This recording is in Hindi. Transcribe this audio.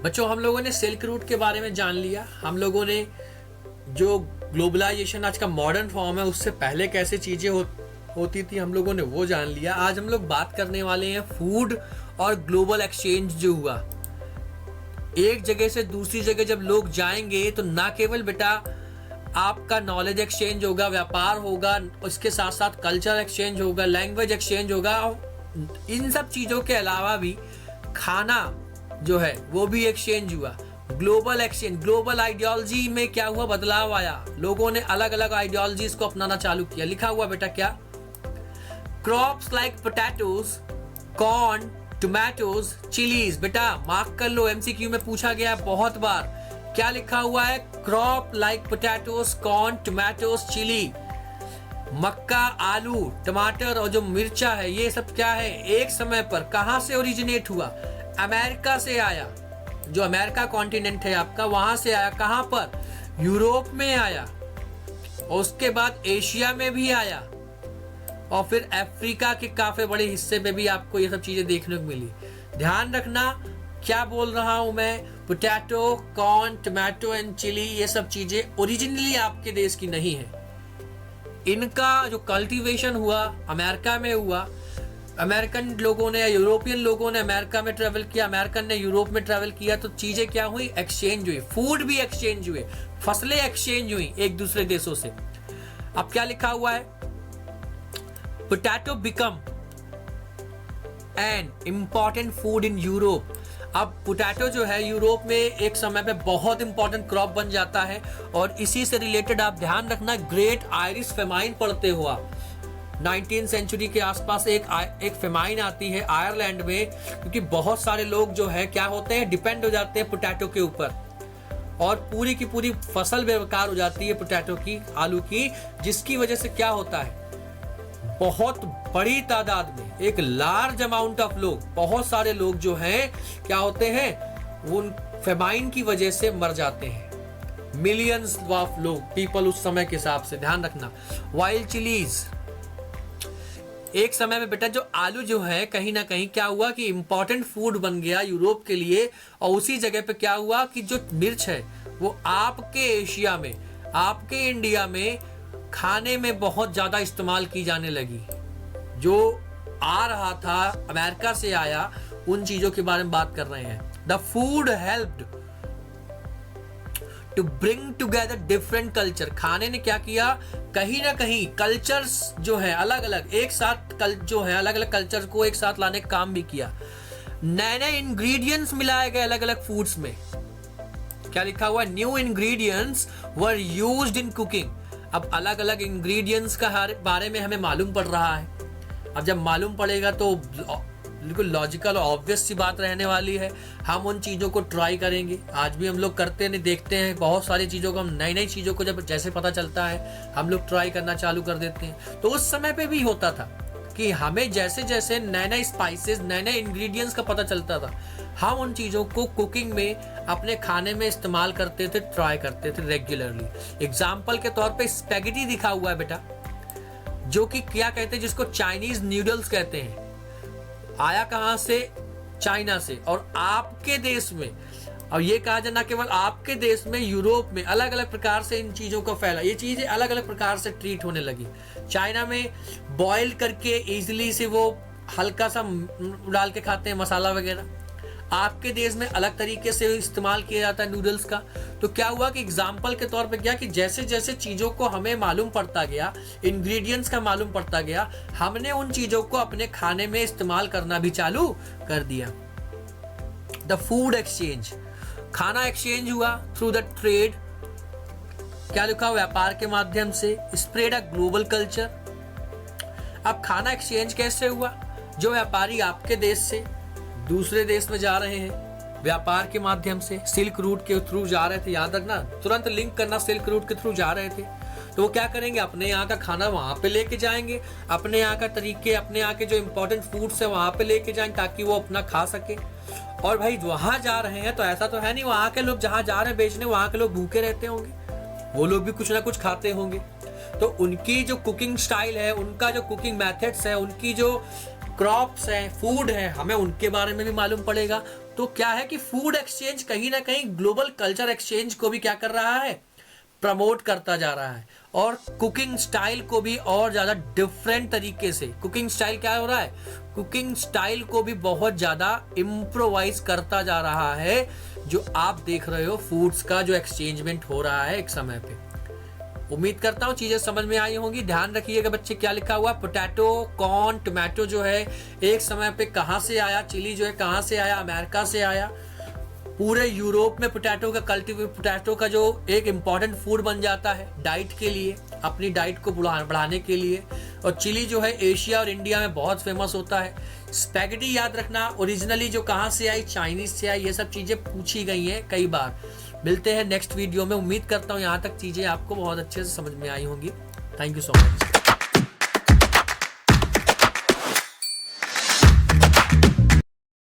बच्चों, हम लोगों ने सिल्क रूट के बारे में जान लिया। हम लोगों ने जो ग्लोबलाइजेशन आज का मॉडर्न फॉर्म है उससे पहले कैसे चीजें होती थी हम लोगों ने वो जान लिया। आज हम लोग बात करने वाले हैं फूड और ग्लोबल एक्सचेंज जो हुआ। एक जगह से दूसरी जगह जब लोग जाएंगे तो ना केवल बेटा आपका नॉलेज एक्सचेंज होगा, व्यापार होगा, उसके साथ साथ कल्चर एक्सचेंज होगा, लैंग्वेज एक्सचेंज होगा, और इन सब चीजों के अलावा भी खाना जो है वो भी एक्सचेंज हुआ। ग्लोबल एक्सचेंज, ग्लोबल आइडियोलॉजी में क्या हुआ, बदलाव आया। लोगों ने अलग अलग आइडियोलॉजीज को अपनाना चालू किया। लिखा हुआ बेटा क्या, crops like potatoes, corn, tomatoes, chillies. बेटा मार्क कर लो, एमसीक्यू में पूछा गया बहुत बार। क्या लिखा हुआ है, crop like potatoes, corn, tomatoes, chilli. मक्का, आलू, टमाटर और जो मिर्चा है ये सब क्या है, एक समय पर कहां से ओरिजिनेट हुआ, अमेरिका से आया। जो अमेरिका कॉन्टिनेंट है आपका वहां से आया। कहां पर, यूरोप में आया, और उसके बाद एशिया में भी आया, और फिर अफ्रीका के काफी बड़े हिस्से में भी आपको ये सब चीजें देखने को मिली। ध्यान रखना क्या बोल रहा हूं मैं, potato, corn, tomato and chilli ये सब चीजें ओरिजिनली आपके देश की नहीं है। इनका जो कल्टीवेशन हुआ अमेरिका में हुआ। अमेरिकन लोगों ने या यूरोपियन लोगों ने अमेरिका में ट्रेवल किया, अमेरिकन ने यूरोप में ट्रेवल किया, तो चीजें क्या हुई, एक्सचेंज हुई। फूड भी एक्सचेंज हुए, फसलें एक्सचेंज हुई एक दूसरे देशों से। अब क्या लिखा हुआ है, potato become an important food in Europe. अब पोटैटो जो है यूरोप में एक समय पे बहुत इंपॉर्टेंट क्रॉप बन जाता है, और इसी से रिलेटेड आप ध्यान रखना, ग्रेट आयरिश फेमाइन पढ़ते हो आप। 19th सेंचुरी के आसपास एक फेमाइन आती है आयरलैंड में, क्योंकि बहुत सारे लोग जो है क्या होते हैं, डिपेंड हो जाते हैं पोटैटो के ऊपर, और पूरी की पूरी फसल बेकार हो जाती है पोटैटो की, आलू की, जिसकी वजह से क्या होता है, बहुत बड़ी तादाद में, एक लार्ज अमाउंट ऑफ लोग, बहुत सारे लोग जो हैं क्या होते हैं, उन फेमाइन की वजह से मर जाते हैं। मिलियंस ऑफ लोग, पीपल उस समय के हिसाब से, ध्यान रखना। वाइल्ड चिलीज, एक समय में बेटा जो आलू जो है कहीं ना कहीं क्या हुआ कि इंपॉर्टेंट फूड बन गया यूरोप के लिए, और उसी जगह पे क्या हुआ कि जो मिर्च है वो आपके एशिया में, आपके इंडिया में खाने में बहुत ज्यादा इस्तेमाल की जाने लगी। जो आ रहा था अमेरिका से आया, उन चीजों के बारे में बात कर रहे हैं। The food helped to bring together different culture. खाने ने क्या किया, कहीं ना कहीं कल्चर्स जो है अलग अलग एक साथ जो है अलग अलग कल्चर को एक साथ लाने का काम भी किया। नए नए इंग्रेडिएंट्स मिलाए गए अलग अलग फूड्स में। क्या लिखा हुआ, new ingredients were used in cooking. अब अलग अलग इंग्रेडिएंट्स का बारे में हमें मालूम पड़ रहा है। अब जब मालूम पड़ेगा तो बिल्कुल लॉजिकल और ऑब्वियस सी बात रहने वाली है, हम उन चीज़ों को ट्राई करेंगे। आज भी हम लोग करते हैं, देखते हैं बहुत सारी चीज़ों को, हम नई नई चीज़ों को जब जैसे पता चलता है हम लोग ट्राई करना चालू कर देते हैं। तो उस समय पे भी होता था कि हमें जैसे जैसे नए नए स्पाइसेस, नए नए इंग्रेडिएंट्स का पता चलता था, हम उन चीज़ों को कुकिंग में अपने खाने में इस्तेमाल करते थे, ट्राई करते थे रेगुलरली। एग्जाम्पल के तौर पे स्पैगेटी दिखा हुआ है बेटा, जो कि क्या कहते हैं, जिसको चाइनीज नूडल्स कहते हैं। आया कहां से, चाइना से, और आपके देश में, और ये कहा जाए ना केवल आपके देश में, यूरोप में अलग अलग प्रकार से इन चीजों का फैला, ये चीजें अलग अलग प्रकार से ट्रीट होने लगी। चाइना में बॉईल करके इजीली से वो हल्का सा डाल के खाते हैं मसाला वगैरह। आपके देश में अलग तरीके से इस्तेमाल किया जाता है नूडल्स का। तो क्या हुआ कि एग्जाम्पल के तौर पे क्या कि जैसे जैसे चीजों को हमें मालूम पड़ता गया, इंग्रेडिएंट्स का मालूम पड़ता गया, हमने उन चीजों को अपने खाने में इस्तेमाल करना भी चालू कर दिया। द फूड एक्सचेंज, खाना एक्सचेंज हुआ थ्रू द ट्रेड। क्या लिखा, व्यापार के माध्यम से। Spread a global culture. अब खाना एक्सचेंज कैसे हुआ, जो व्यापारी आपके देश से दूसरे देश में जा रहे हैं व्यापार के माध्यम से, सिल्क रूट के थ्रू जा रहे थे, याद रखना, तुरंत लिंक करना, सिल्क रूट के थ्रू जा रहे थे, तो वो क्या करेंगे, अपने यहाँ का खाना वहां पे लेके जाएंगे, अपने यहाँ का तरीके, अपने यहाँ के जो इंपॉर्टेंट फूड्स है वहां पे लेके जाएंगे ताकि वो अपना खा सके। और भाई वहां जा रहे हैं तो ऐसा तो है नहीं वहां के लोग जहां जा रहे हैं बेचने वहां के लोग भूखे रहते होंगे, वो लोग भी कुछ ना कुछ खाते होंगे। तो उनकी जो कुकिंग स्टाइल है, उनका जो कुकिंग मेथड्स है, उनकी जो क्रॉप्स हैं, फूड है, हमें उनके बारे में भी मालूम पड़ेगा। तो क्या है कि फूड एक्सचेंज कहीं ना कहीं ग्लोबल कल्चर एक्सचेंज को भी क्या कर रहा है, प्रमोट करता जा रहा है। और कुकिंग स्टाइल को भी और ज्यादा डिफरेंट तरीके से, कुकिंग स्टाइल क्या हो रहा है, कुकिंग स्टाइल को भी बहुत ज्यादा इम्प्रोवाइज करता जा रहा है, जो आप देख रहे हो फूड्स का जो एक्सचेंजमेंट हो रहा है एक समय पे। उम्मीद करता हूँ चीजें समझ में आई होंगी। ध्यान रखिएगा बच्चे, क्या लिखा हुआ, पोटैटो, कॉर्न, टोमेटो जो है एक समय पे कहाँ से आया, चिली जो है कहाँ से आया, अमेरिका से आया। पूरे यूरोप में पोटैटो का जो एक इम्पॉर्टेंट फूड बन जाता है डाइट के लिए, अपनी डाइट को बढ़ाने के लिए। और चिली जो है एशिया और इंडिया में बहुत फेमस होता है। स्पैगेटी याद रखना, ओरिजिनली जो कहाँ से आई, चाइनीज से आई, ये सब चीजें पूछी गई हैं कई बार। मिलते हैं नेक्स्ट वीडियो में। उम्मीद करता हूँ यहाँ तक चीजें आपको बहुत अच्छे से समझ में आई होंगी। Thank you so much.